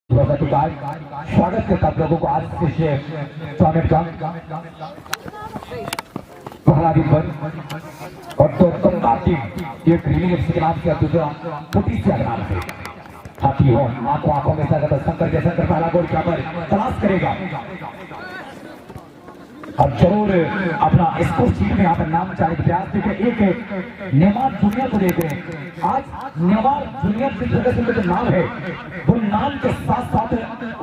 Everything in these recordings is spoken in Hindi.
स्वागत करता आप लोगों को आज से टूर्नामेंट का पहला दिन बंद और दो टीम एक रीलिंग एफसी के नाम से दूसरा पुटिसिया के नाम से हाथी हो आंखों में शंकर जयशंकर पहला गोल क्या पर तलाश करेगा। अब जरूर अपना स्पोर्ट्स टीम में यहाँ पर नाम चाहे प्रयास देखें। एक नेमार जूनियर को देख रहे हैं। आज नेमार जूनियर के जो नाम है वो नाम के साथ साथ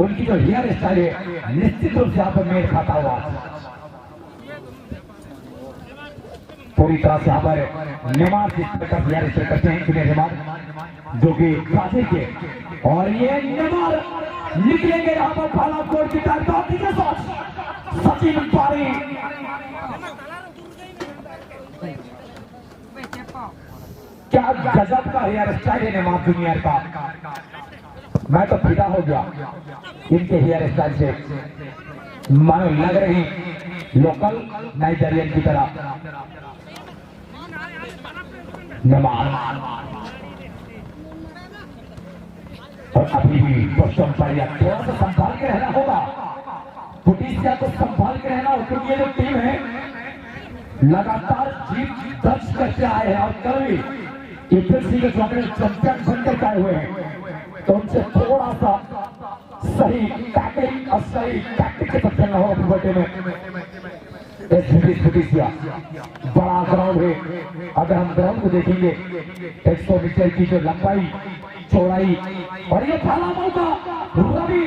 उनकी जो हेयर स्टाइल है निश्चित रूप से यहाँ पर मेल खाता हुआ पूरी तरह से यहाँ पर नेमार जिस प्रकार हेयर स्टाइल करते हैं कि नेमार जो कि ब्राजील के और ये नेमार निकलेंगे यहाँ पर पहला गोल की तरफ सचिन पारी क्या गजब का हेयर स्टाइल है नेमार जूनियर का। मैं तो फिदा हो गया इनके हेयर स्टाइल से, मानो लग रही लोकल नाइजीरियन की तरह। नेमार और अभी भी क्वेश्चन पर थोड़ा सा संभाल के रहना होगा, पुटिसिया को संभाल के रहना हो क्योंकि ये जो टीम है लगातार जीत दर्ज करते आए हैं और कल एपीएलसी के चैंपियन बनकर आए हुए हैं, तो उनसे थोड़ा सा सही टैकलिंग और सही टैक्टिक के साथ खेलना होगा बर्थडे में। पुटिसिया बड़ा ग्राउंड है, अगर हम ग्राउंड को देखेंगे 100 मीटर की जो लंबाई चौड़ाई और ये पहला मौका रवि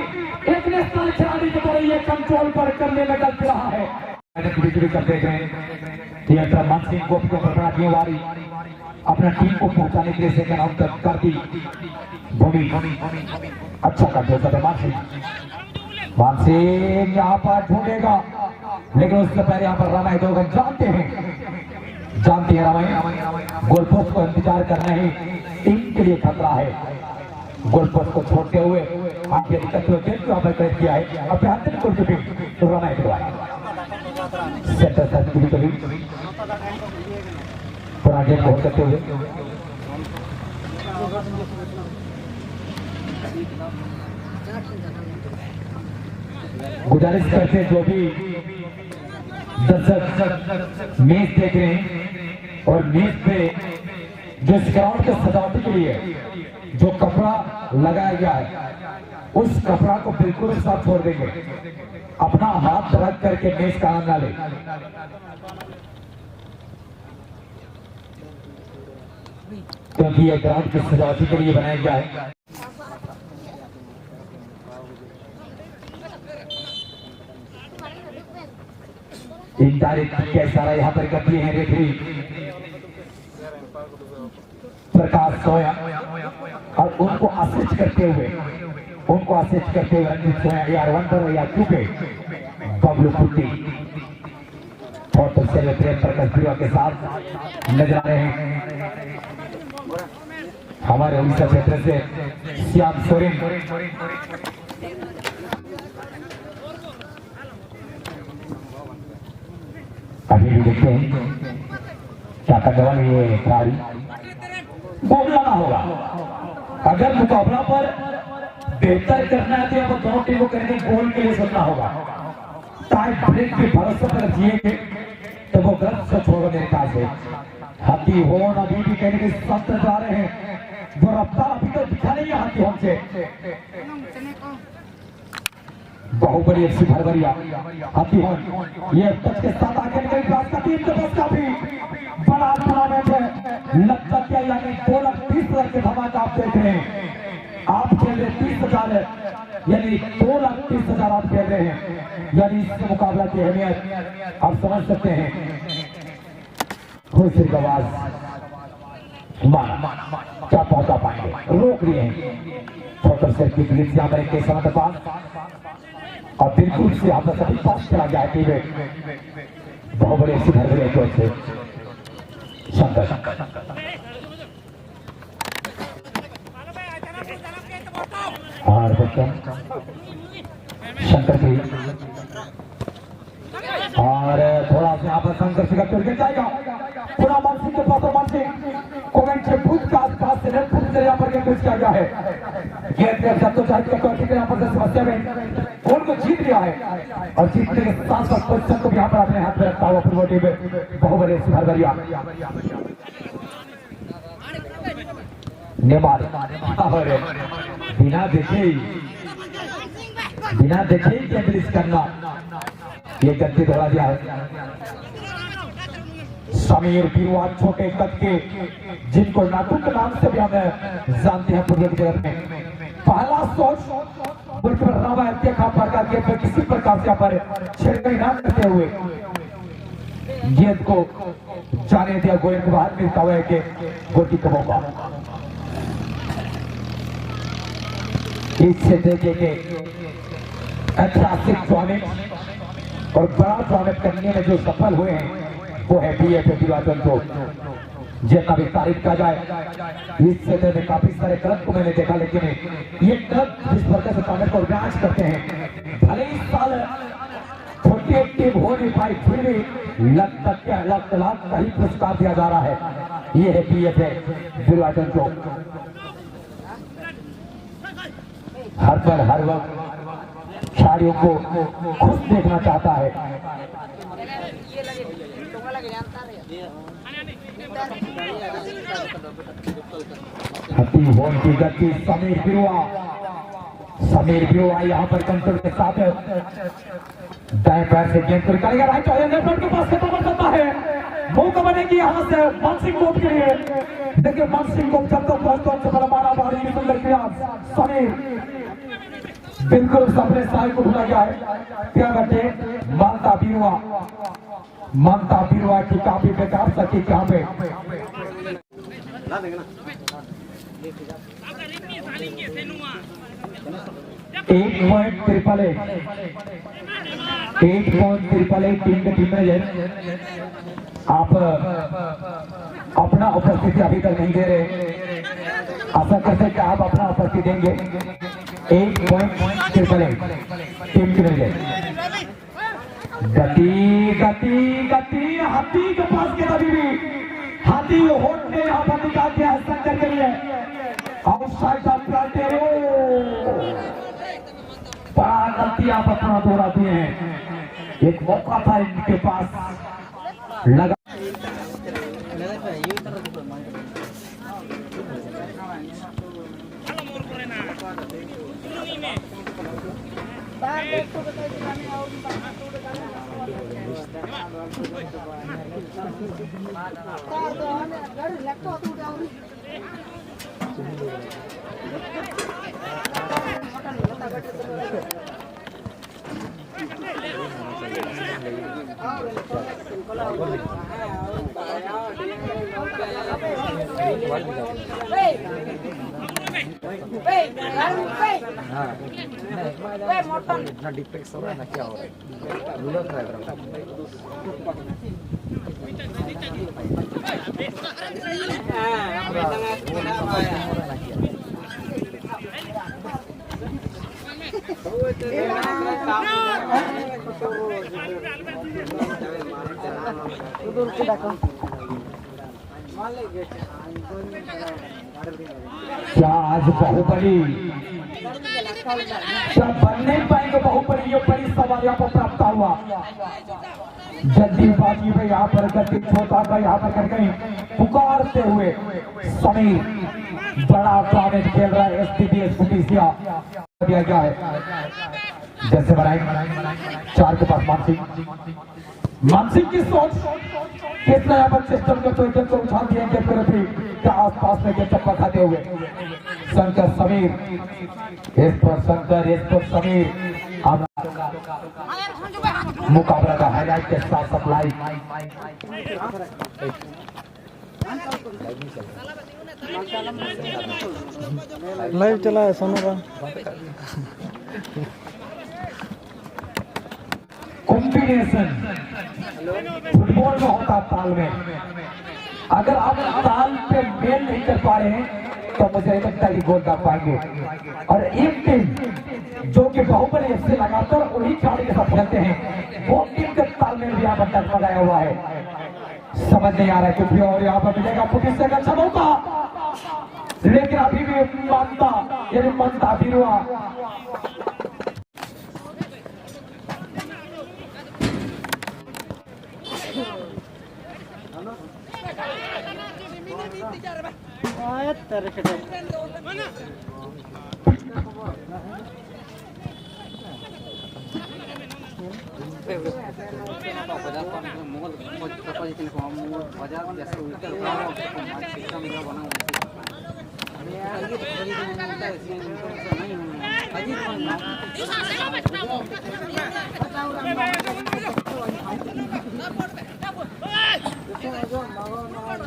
एक नेशनल खिलाड़ी की तरह ये कंट्रोल पर करने में गलत रहा है। करते थे मान सिंह को बड़ा जिम्मेवारी अपना टीम को पहुंचाने के लिए सेकंड आउट कर दी भूमि अच्छा करते थे। मान सिंह यहाँ पर ढूंढेगा लेकिन उससे पहले यहाँ पर रामाय दोगन जानते हैं रामाय गोल पोस्ट को इंतजार करना ही टीम के लिए खतरा है। गोल पोस्ट को छोड़ते हुए आगे निकलते हुए गेंद को यहाँ पर कैच किया है और बेहतरीन गोलकीपिंग तो रामाय करवाए सेंटर साइड की कभी पूरा गेंद को करते हुए गुजारिश करते जो भी दर्शक मैच देख रहे हैं और मैच पे जो ग्राउंड के सजावटी के लिए जो कपड़ा लगाया गया है उस कपड़ा को बिल्कुल साफ छोड़ देंगे, अपना हाथ रख करके मैच का आनंद ले। क्योंकि यह ग्राउंड की सजावटी के लिए बनाया गया है। इनडायरेक्ट का इशारा यहाँ पर करती है रेफरी प्रकाश सोया और उनको असिस्ट करते हुए रंजीत सोया यार 1 पर या 2 पे बबलू पुट्टी फोटो से प्रेम प्रकाश के साथ नजर आ रहे हैं हमारे उड़ीसा क्षेत्र से श्याम सोरेन। अभी भी देखते हैं क्या करने वाली ये खिलाड़ी गोल लाना होगा। अगर मुकाबला पर बेहतर करना है तो यहाँ पर दोनों टीम को करके गोल के लिए सोचना होगा। टाई ब्रेक के भरोसे पर जिएंगे तो वो गलत से छोड़ो मेरे ख्याल से। हाथी होन अभी भी कहने के साथ जा रहे हैं, वो रफ्तार अभी तो दिखा नहीं है हाथी होन से। बाहुबली एफसी भरभरिया हाथी होन ये टच के साथ आगे निकल का टीम के पास काफी बड़ा टूर्नामेंट है। लगता क्या यानी 2,30,000 के धमाका आप देख रहे हैं। आप खेल रहे 30,000 यानी 2,30,000 आप खेल रहे हैं, यानी इस मुकाबला की अहमियत आप समझ सकते हैं। खुशी की आवाज क्या पहुंचा पाएंगे, रोक लिए हैं छोटे से की पुलिस यहाँ पर एक समय पास और बिल्कुल से यहाँ पर सभी पास चला गया है। बहुत बड़े घर से शंकर और शंकर की और थोड़ा सा यहाँ पर शंकर से जाएगा पूरा मानसिंह के पास मानसिंह कमेंट के बूथ का आसपास से नेट फुट यहाँ पर कुछ किया गया है। गेंद के सत्तोचार के कौटी के यहाँ पर समस्या में गोल को जीत लिया है और जीतने के साथ साथ पोजीशन को भी यहाँ पर अपने हाथ में रखता हुआ पूर्व टीम में बहुबले सुधार करिया नेमार और बिना देखे कैंडलिस करना ये गलती धरा दिया है। समीर बिरुआ छोटे कद के जिनको नाटुक के नाम से भी हमें जानते हैं पूर्व की जगत में पहला सोच मुल्क पर रवा देखा प्रकार के किसी प्रकार से यहाँ पर छेड़खानी ना करते हुए गेंद को जाने दिया गोल के बाहर मिलता हुआ है कि गोटी का मौका इससे देखेंगे ऐतिहासिक टूर्नामेंट और बड़ा टूर्नामेंट करने में जो सफल हुए हैं वो है बीएफए दिवाचन को जितना भी तारीफ किया जाए इससे पहले काफी सारे क्लब को मैंने देखा लेकिन ये क्लब जिस प्रकार से टूर्नामेंट को ऑर्गेनाइज करते हैं भले इस साल छोटी टीम हो नहीं पाई फिर भी लाख का ही पुरस्कार दिया जा रहा है। ये है बीएफए दिवाचन को हर पर हर वक्त खिलाड़ियों को खुश देखना चाहता है। हती होन की गति समीर बिरुआ यहाँ पर कंट्रोल के साथ दाएं पैर से गेंद को निकालेगा राइट नेटवर्क के पास खत्म करता है मौका बनेगी यहाँ से मानसिंह गोप के लिए। देखिए मानसिंह गोप जब तक पहुंचते बड़ा मारा बारी सुंदर प्रयास समीर बिल्कुल सबने साई को भूला गया है। क्या बटे मानता बिरुआ की काफी बेकार सकी यहाँ पे $8.8 टीम में आप अपना उपस्थिति अभी तक नहीं दे रहे आशा करते कि आप अपना उपस्थिति देंगे। 8.8 टीम की मिल गति हाथी के पास के तभी भी हाथी होट ने यहाँ पर निकालते हैं हस्तांतर के लिए आउटसाइड ऑफ बड़ा गलती आप अपना दोहराते हैं। एक मौका था इनके पास लगा इतना डिफेक्स हो रहा है ना क्या हो रहा क्या आज बाहुबली क्या बन नहीं पाएंगे बाहुबली ये बड़ी सवाल यहाँ पर प्राप्त हुआ। जल्दीबाजी में यहाँ पर गति छोटा का यहाँ पर कर गई पुकारते हुए समीर बड़ा टूर्नामेंट खेल रहा है एसटीडीएस फुटिसिया दिया गया है जैसे बनाई 4 के पास मानसिंह की सोच कितना यहाँ पर सिस्टम के तो को उछाल दिए के आसपास में के चप्पा खाते हुए शंकर समीर इस पर समीर मुकाबला का हाईलाइट के साथ सप्लाई लाइव चला है सोनू का कॉम्बिनेशन फुटबॉल में होता ताल में अगर आप ताल पे मेल नहीं कर पा रहे हैं तो मुझे नहीं लगता कि गोल कर पाएंगे। और एक टीम जो कि बाहुबली एफसी लगातार उन्हीं खिलाड़ी के साथ खेलते हैं वो टीम के तालमेल भी यहाँ पर डगमगाया हुआ है। समझ नहीं आ रहा है कुछ भी। और यहाँ पर मिलेगा पुलिस से अच्छा मौका, लेकिन अभी भी मानता यानी मनता भी हुआ।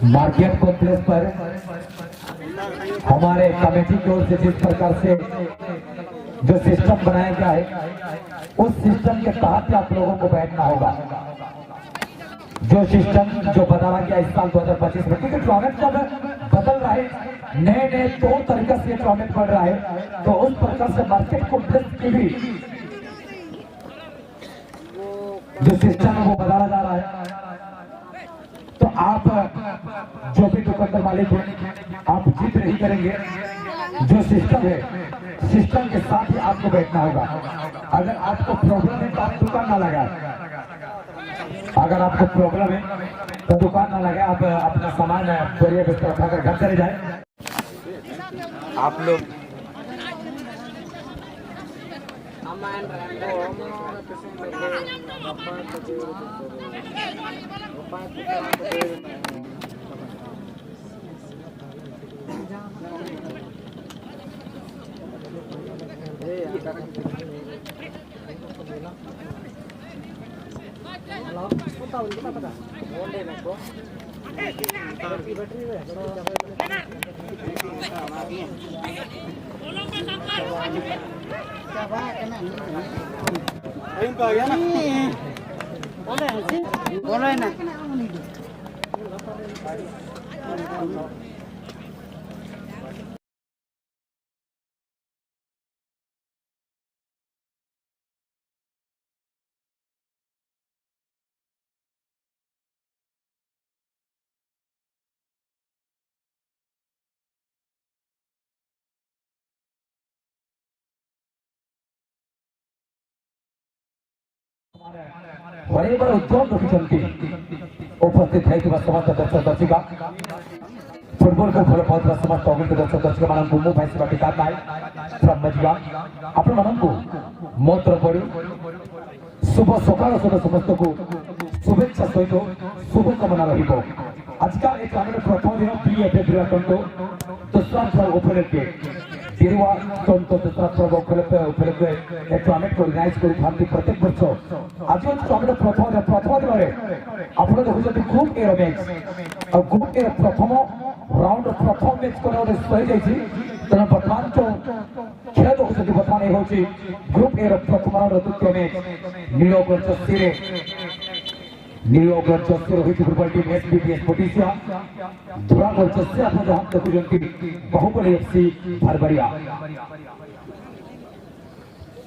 मार्केट कॉम्प्लेक्स पर हमारे कमेटी की ओर से जिस प्रकार से जो सिस्टम बनाया गया है, उस सिस्टम के तहत आप लोगों को बैठना होगा। जो सिस्टम जो बदला गया इस साल 2025 में, क्योंकि टूर्नामेंट जब बदल रहा है, नए नए तौर तरीके से टूर्नामेंट बढ़ रहा है, तो उस प्रकार से मार्केट कॉम्प्लेक्स की भी जो सिस्टम है वो बदला जा रहा है। तो आप जो भी दुकानदार मालिक हैं, आप जिद नहीं करेंगे। जो सिस्टम है, सिस्टम के साथ ही आपको बैठना होगा। अगर आपको प्रॉब्लम है तो आप दुकान ना लगाए। अगर आपको प्रॉब्लम है तो दुकान ना लगाए, आप अपना सामान बोरिया बिस्तर उठाकर घर चले जाए। आप लोग बोलो ना बड़े बड़े उद्योग चलती उपस्थित है कि समस्त दर्शक दर्शिका फुटबॉल को ଭଲ ପାଉଥିବା ସମସ୍ତ ଅଗଣିତ ଦର୍ଶକ ଦର୍ଶକମାନଙ୍କୁ ମୁଁ ଭାଇ ସେବା ଟିକା ପାଏ ବ୍ରହ୍ମଜିଆ ଆପଣମାନଙ୍କୁ ମୋ ତରଫରୁ ଶୁଭ ସକାଳ ସମସ୍ତଙ୍କୁ शुभेच्छा सहित शुभकामना रहिब। आजकल एक आमर प्रथम दिन बीएफए क्रीड़ाखंड दूसरा पर्व उपलक्षे दिरुआ तंत्र दूसरा पर्व उपलक्षे एक टूर्नामेंट को ऑर्गेनाइज कर प्रत्येक वर्ष आज आमर प्रथम दिन में आप देखुं ग्रुप ए मैच और ग्रुप ए प्रथम राउंड प्रथम मैच को सही जाइए तेना बर्तमान जो खेल देखुं बर्तमान ये हूँ ग्रुप ए प्रथम राउंड द्वितीय मैच नीलगढ़ जर्सी नीलगढ़ जर्सी रही फुटबॉल टीम एसपीपीएस पोटिसिया धुरागढ़ जर्सी आप जहाँ देखुं बाहुबली एफसी भरबरिया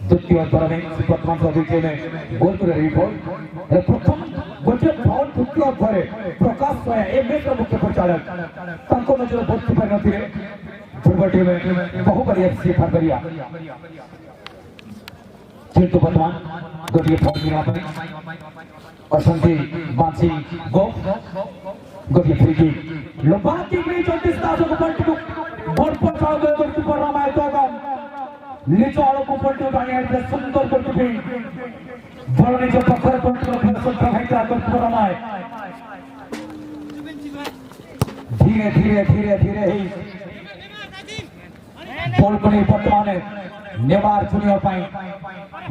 द्वितीय मैच वर्तमान द्वितीय में गोल कर रही बॉल प्रथम गोटे फाउल द्वितीय अध्याय प्रकाश स्वयं ए मैच मुख्य परिचालक नजर बोध पार न फुटबॉल टीम बाहुबली एफसी भरबरिया किंतु वर्तमान गोटे फाउल असंति बांसी गो गोटे फ्री किक लंबा किक नहीं चलती स्टार्ट को पलटी को बॉल पर चाल गए गोलकीपर रामाय तोगम नीचे आलो को पलटी उठाने है सुंदर गोलकीपर बॉल नीचे पत्थर पलटी को सुंदर भाईटा गोलकीपर रामाय धीरे धीरे धीरे धीरे ही बॉल को नहीं वर्तमान नेमार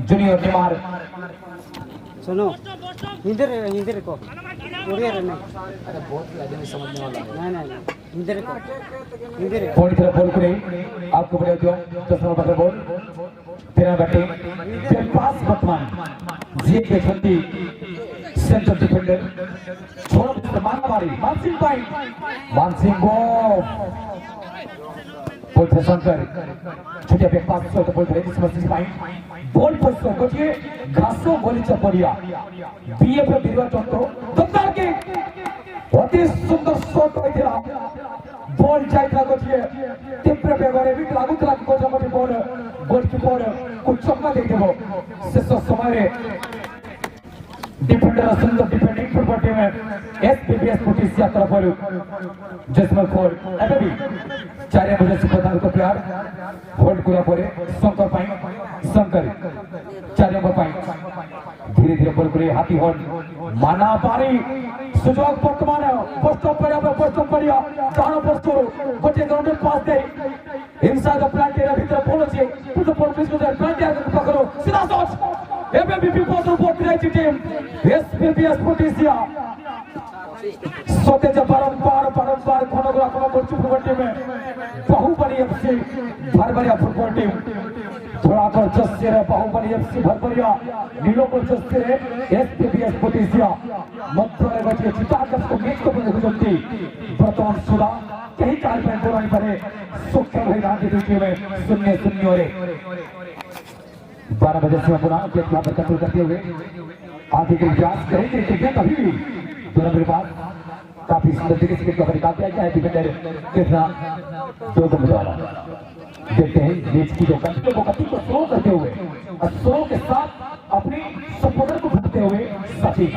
जूनियर नेमार सुनो हिंदी को उड़िया रे नहीं अरे बहुत नहीं समझने वाला नहीं हिंदी को हिंदी रे बॉल की तरफ बॉल को नहीं आपको बड़े जो 10 नंबर पर बॉल तेरा बैटिंग फिर पास वर्तमान जी के छंदी सेंटर डिफेंडर छोड़ मानवारी मानसिंह गो बॉल से शंकर छुटिया पे पास से तो बॉल रेडी समझ पाई बॉल पर से गोटे घासो गोली चपड़िया बीएफए बिरवा चंद्र दमदार के अति सुंदर शॉट होइथिला बॉल जाइथिला गोटिए तीव्र बेगरे भी लागुथिला कि गोटे बॉल गोलकीपर को चकमा दे देबो शेष समय डिफेंडर सुंदर डिफेंडिंग फुटबॉल टीम एसपीबीएस पुटिसिया तरफ जसमल खोल एबे भी 4 बजे से प्रधान को प्यार होल्ड करा पड़े शंकर पाई शंकर 4 नंबर पाई धीरे धीरे बॉल करे हाथी हॉर्न माना पारी सुजोग वर्तमान पोस्ट पड़िया डानो पोस्ट गोटे ground pass they inside the plant area भीतर बॉल अछि पुट बॉल पिच में प्लांट एरिया को पकड़ो सीधा शॉट एबीपी पोस्ट बोट रही टीम एसपीबीएस पुटिसिया सोते जब बारंबार खनोग्राफर गोलकी फुटबॉल टीम में बाहुबली एफसी भरभरिया फुटबॉल टीम थोड़ा कर जस्से रे बाहुबली एफसी भरभरिया नीलो पर जस्से रे एसपीबीएस पुटिसिया मध्य रे बचे चिताकस को मैच को बने गुजरती वर्तमान सुधा कहीं काल में दौरान पड़े सुखे भाई रांची टीम में 0-0 रे 12 बजे से पुनः के यहाँ पर कंट्रोल करते हुए आगे की जांच करेंगे कि कभी भी दोनों मेरे पास काफी सुंदर तरीके से कवर काफी अच्छा है डिफेंडर कितना 2 गम द्वारा देखते हैं मैच की जो गति को स्लो करते हुए और स्लो के साथ अपनी सपोर्टर को ढूंढते हुए सचिन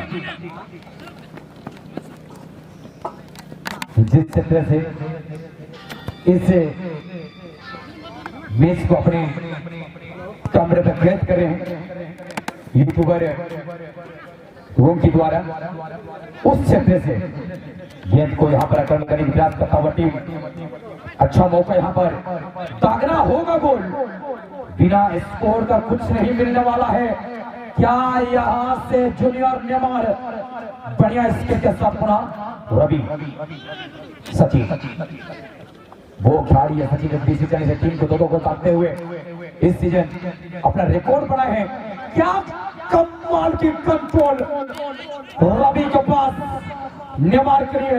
जिस तरह से इस मैच को अपने कैमरे पर कैद करे हैं यूट्यूबर रोम के द्वारा उस क्षेत्र से गेंद को यहाँ पर आक्रमण करने की प्रयास करता हुआ टीम अच्छा मौका यहाँ पर दागना होगा गोल बिना स्कोर का कुछ नहीं मिलने वाला है क्या यहाँ से जूनियर नेमार बढ़िया स्किल के साथ पुनः रवि सचिन वो खिलाड़ी है सचिन बीसी चले से टीम को 2-2 गोल दागते हुए इस सीजन अपना रिकॉर्ड बनाए हैं क्या कमाल की कंट्रोल रवि के पास नेमार के लिए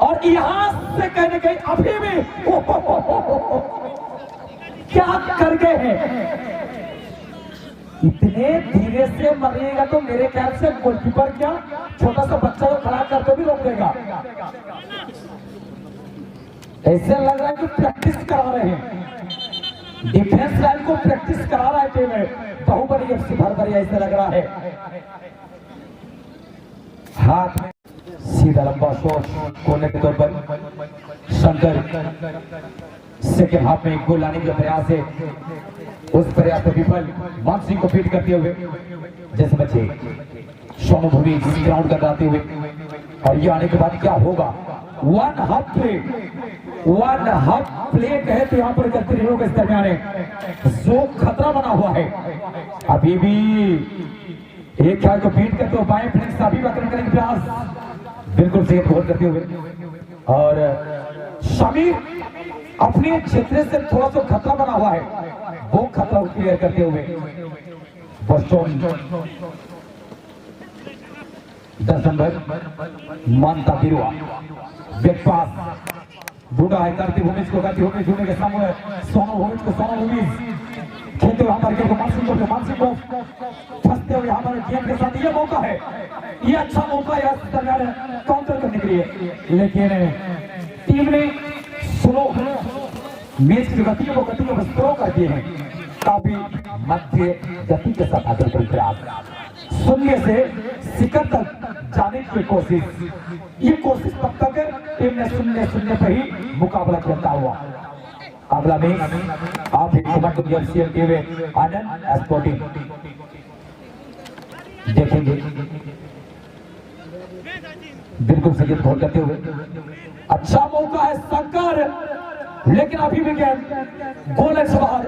और यहां से कहने गई अभी भी क्या कर गए हैं इतने धीरे से मरिएगा तो मेरे ख्याल से गोलकीपर क्या छोटा सा बच्चा को खड़ा करके भी रोक देगा ऐसे लग रहा है कि प्रैक्टिस करा रहे हैं डिफेंस लाइन को प्रैक्टिस करा रहा है टीम बाहुबली एफसी भरभरिया ऐसे लग रहा है हाथ में सीधा लंबा शॉट कोने के तौर पर शंकर सेकेंड हाफ में एक गोल लाने का प्रयास है उस प्रयास में विफल मान सिंह को फीट करते हुए जैसे बच्चे सोनू भूमि ग्राउंड कर जाते हुए और ये आने के बाद क्या होगा वन हाफ प्ले कहे तो यहाँ पर गतिविधियों के दरमियान जो खतरा बना हुआ है अभी भी एक ख्याल को फीट करते हुए बाएं फ्लैंक से अभी आक्रमण करने का प्रयास बिल्कुल सही होल्ड करते हुए और शमीर अपने क्षेत्र से थोड़ा सा खतरा बना हुआ है वो खतरा क्लियर करते हुए बोस्टन 10 नंबर मानता गिरुआ बैक पास बूढ़ा है करती भूमिज को झूमे के सामने सोनू भूमिज खेलते हुए हमारे को मानसिंह को फंसते हुए हमारे गेम के साथ ये मौका है ये अच्छा मौका है दरमियान काउंटर करने के लिए लेकिन टीम ने स्लो मैच की गतियों को स्लो कर दिए हैं काफी मध्य गति के साथ आगे बढ़ प्रयास शून्य से शिखर तक जाने की कोशिश ये कोशिश तब तक टीम ने 0-0 पर ही मुकाबला खेलता हुआ अगला मैच आप आनंद स्पोर्टिंग देखेंगे बिल्कुल सही गोल करते हुए अच्छा मौका है शंकर लेकिन अभी भी गेम गोल से बाहर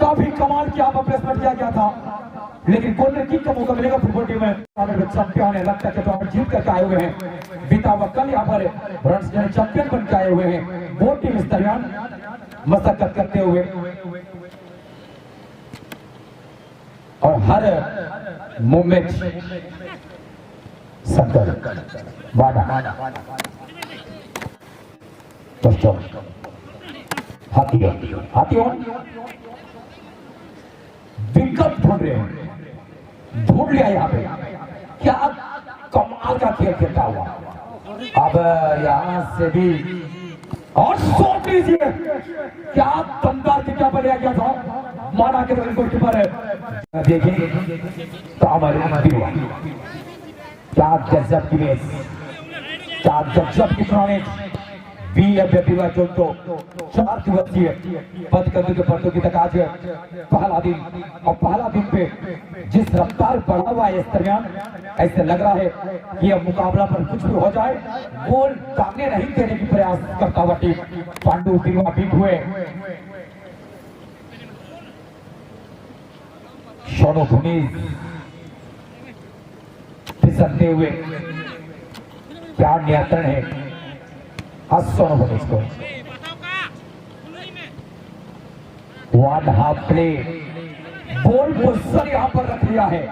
काफी कमाल की यहाँ पर प्लेसमेंट किया गया था लेकिन कॉर्नर किक का मौका मिलेगा फुटबॉल टीम में चैंपियन है लगता है कि जीत करके आए हुए हैं बीता हुआ कल यहाँ पर रन चैंपियन बन के आए हुए हैं वो टीम इस दरमियान मशक्कत करते हुए और हर मूवमेंट शंकर वाडा हाथी विकल्प ढूंढ रहे हैं ढूंढ लिया यहाँ पे क्या कमाल का खेल खेलता हुआ अब यहाँ से भी और सोच लीजिए क्या दमदार की क्या बढ़िया गया था, माना के गोलकीपर है। देखिए क्या गजब की मैच, क्या गजब की टूर्नामेंट। जो 4 दिवसीय बदकदू के प्रतियोगिता आज पहला दिन, और पहला दिन पे जिस रफ्तार बढ़ा हुआ है इस दरमियान, ऐसे लग रहा है कि अब मुकाबला पर कुछ भी हो जाए गोल सामने नहीं देने की प्रयास करता हुआ टीम पांडु बिरवा बीट हुए। सोनू भूमि फिसलते हुए क्या नियंत्रण है सोनू भूमि को। 1 हाफ प्ले, गोल पोजीशन यहां पर रख लिया है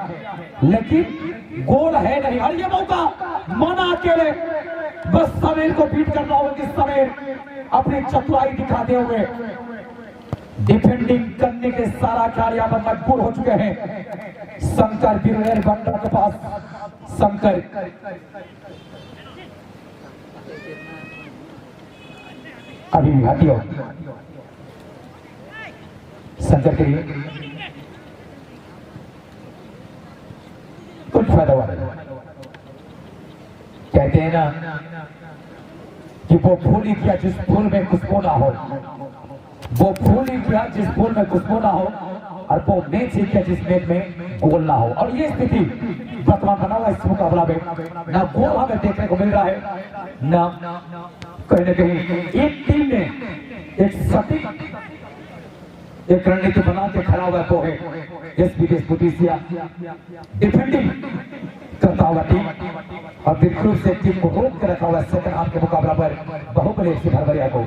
लेकिन गोल है नहीं। और ये मौका माना अकेले, बस समीर को बीट करना होगी। समीर अपनी चतुराई दिखाते हुए डिफेंडिंग करने के सारा ख्याल यहां पर मजबूर हो चुके हैं। शंकर बिरवेर बंडा के पास शंकर अभी हटियो शंकर के लिए कुछ फायदा हुआ नहीं। कहते हैं ना कि वो फूल ही किया जिस फूल में खुशबू ना हो, वो फूल ही किया जिस फूल में खुशबू ना हो, और वो मैच ही किया जिस मैच में गोल ना हो। और ये स्थिति वर्तमान बना हुआ इस मुकाबला में, ना गोल हमें देखने को मिल रहा है, ना कहीं ना कहीं एक टीम ने एक सटीक एक रणनीति बना के खड़ा हुआ वो है एसपीएस पुलिसिया डिफेंडिंग करता हुआ टीम, और बिल्कुल से टीम को रोक कर रखा हुआ सेकंड हाफ के मुकाबला पर बाहुबली एफसी भरभरिया को।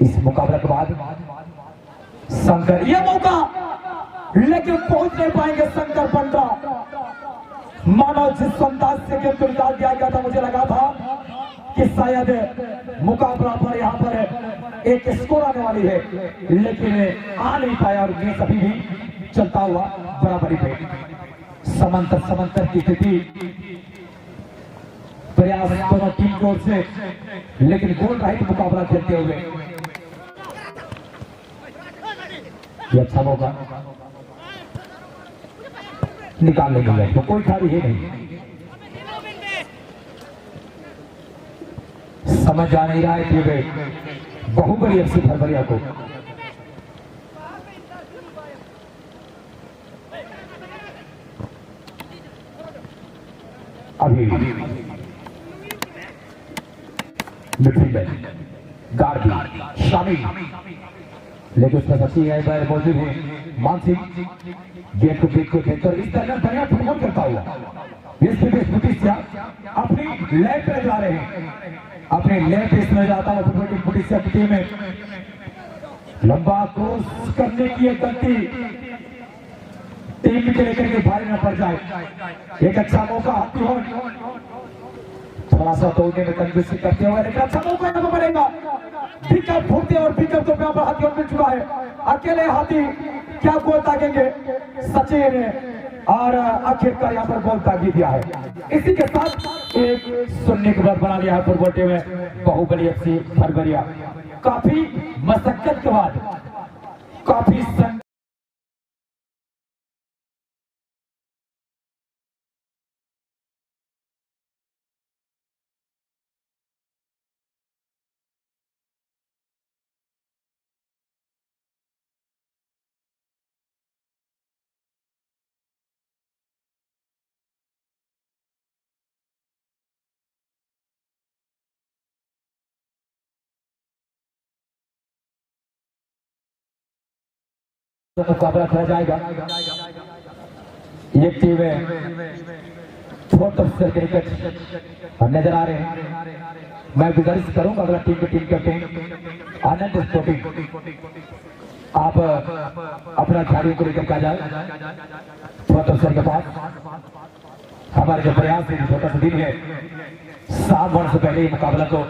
इस मुकाबला के बाद शंकर, यह मौका लेकिन पहुंच नहीं पाएंगे शंकर पंड्रा। मानो जिस अंदाज से गेम को निकाल दिया गया था, मुझे लगा था कि शायद मुकाबला पर यहाँ पर एक स्कोर आने वाली है, लेकिन आ नहीं पाया और मैच अभी भी चलता हुआ बराबरी पे। समंतर की स्थिति, प्रयास दोनों टीम की ओर से, लेकिन गोल रहित मुकाबला खेलते हुए ये अच्छा मौका निकाल लेंगे तो कोई खाली है नहीं। समझ आ नहीं रहा है कि बाहुबली एफसी भरभरिया को अभी मिडफील्ड गार्डी शामिल, लेकिन उसमें सच्ची है बाहर मौजूद है मानसिक गेट को देखकर इस तरह बढ़िया फुटबॉल करता हुआ अपनी लेग पे जा रहे हैं, अपने लेग पेस में जाता है फुटबॉल की टीम में। लंबा क्रॉस करने की एक गलती टीम के लेकर के भारी न पड़ जाए। एक अच्छा मौका हाथी हो, थोड़ा सा तोड़ने में कंजूसी करते हुए, लेकिन अच्छा मौका यहाँ पर बनेगा। पिकअप फूटते और पिकअप तो यहाँ पर हाथी मिल चुका है। अकेले हाथी क्या गोल ताकेंगे सचिन, और आखिरकार यहाँ पर गोल ताकी दिया है। इसी के साथ एक 0 के बाद बना लिया है फुटबॉल टीम में बाहुबली एफसी भरभरिया। काफी मशक्कत के बाद, काफी मुकाबला खेला जाएगा। ये टीम फोर्थ ऑफिसर क्रिकेट नजर आ रहे हैं। मैं गुजारिश करूंगा अगला टीम कैप्टन आनंद स्पोर्टिंग, आप अपना खिलाड़ियों को लेकर आ जाए फोर्थ ऑफिसर के पास। हमारे जो प्रयास है, छोटा सा दिन है, 7 वर्ष पहले मुकाबला को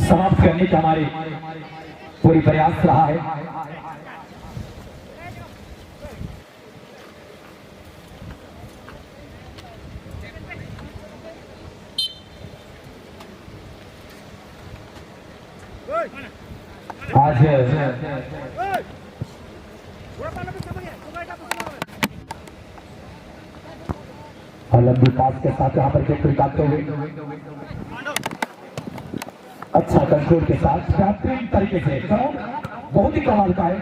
समाप्त करने का हमारी पूरी प्रयास रहा है। आज लंबी पास के साथ यहाँ पर विकेट निकालते हुए अच्छा कंट्रोल के साथ बेहतरीन तरीके से ग्राउंड बहुत ही कमाल का है।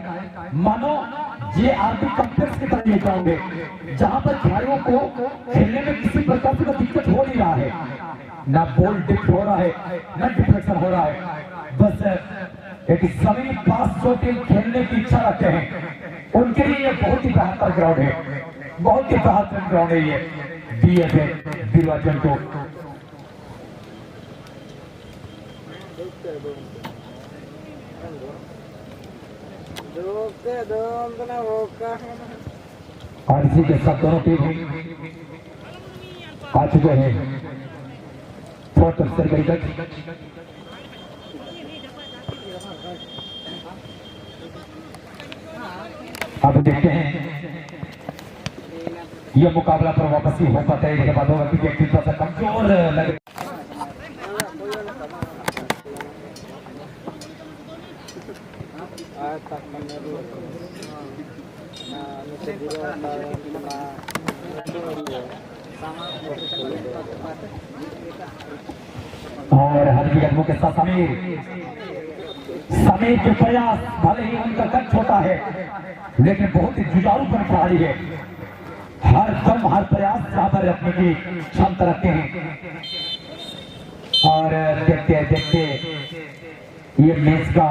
मानो ये आरबी कॉम्प्लेक्स की तरह ये ग्राउंड है जहां पर खिलाड़ियों को खेलने में किसी प्रकार से दिक्कत हो नहीं रहा है, ना बॉल डिप हो रहा है ना डिफ्लेक्शन हो रहा है। बस एक जमीन पास जो टीम खेलने की इच्छा रखते हैं उनके लिए ये बहुत ही बेहतर ग्राउंड है, बहुत ही बेहतरीन ग्राउंड है ये DFA दिलवाचन को। और इसी के साथ दोनों टीम आ चुके हैं फोर्थ अफसर क्रिकेट। अब देखते हैं यह मुकाबला पर वापस ही हो पाता है, इसके बाद होगा क्योंकि थोड़ा सा कमजोर लग और हल्की कदमों के साथ समीर के प्रयास भले ही उनका कद छोटा है लेकिन बहुत ही जुझारू पर खिलाड़ी है, हर दम हर प्रयास बराबर रखने की क्षमता रखते हैं। और देखते देखते ये मैच का